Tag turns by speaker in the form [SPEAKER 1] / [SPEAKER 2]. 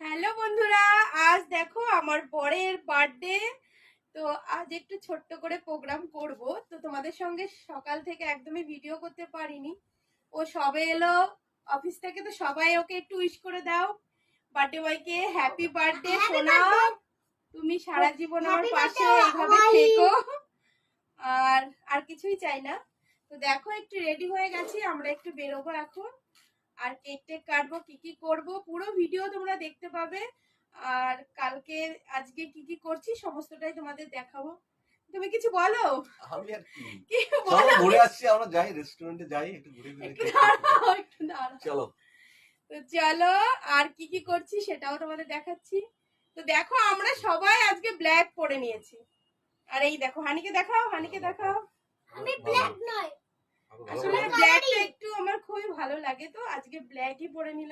[SPEAKER 1] Hello বন্ধুরা, আজ দেখো আমার বরের বার্থডে। তো আজ একটু ছোট্ট করে প্রোগ্রাম করব। তো তোমাদের সঙ্গে সকাল থেকে একদমই ভিডিও করতে পারিনি। ও সবে এলো অফিস থেকে, তো সবাই ওকে একটু উইশ করে দাও। বার্থডে বয়কে হ্যাপি বার্থডে সোনা, তুমি সারা জীবন আমার পাশে এইভাবে থেকো। আর আর কিছুই চাই না। তো দেখো একটু রেডি হয়ে গেছি, আমরা একটু বেরোবো এখন। আর কেক টেক কাটবো, কি কি করবো পুরো ভিডিও তোমরা দেখতে পাবে। আর কালকে আজকে কি কি করছি সমস্তটাই তোমাদের দেখাবো। তুমি কিছু বলো।
[SPEAKER 2] আমি আর কি
[SPEAKER 1] কি
[SPEAKER 2] চলো
[SPEAKER 1] বলো?
[SPEAKER 2] ঘুরে আসছি, আমরা যাই রেস্টুরেন্টে যাই, একটু ঘুরে ঘুরে
[SPEAKER 1] একটু
[SPEAKER 2] খেয়ে
[SPEAKER 1] দাঁড়াও, একটু দাঁড়াও।
[SPEAKER 2] চলো।
[SPEAKER 1] তো চলো, আর কি কি করছি সেটাও তোমাদের দেখাচ্ছি। তো দেখো আমরা সবাই আজকে ব্ল্যাক পরে নিয়েছি। আর এই দেখো হানিকে দেখাও, হানিকে দেখাও।
[SPEAKER 3] আমি ব্ল্যাক নয়,
[SPEAKER 1] আসলে ব্ল্যাকটা একটু আমার খুবই ভালো লাগে, তো আজকে ব্ল্যাকই পরে নিলাম।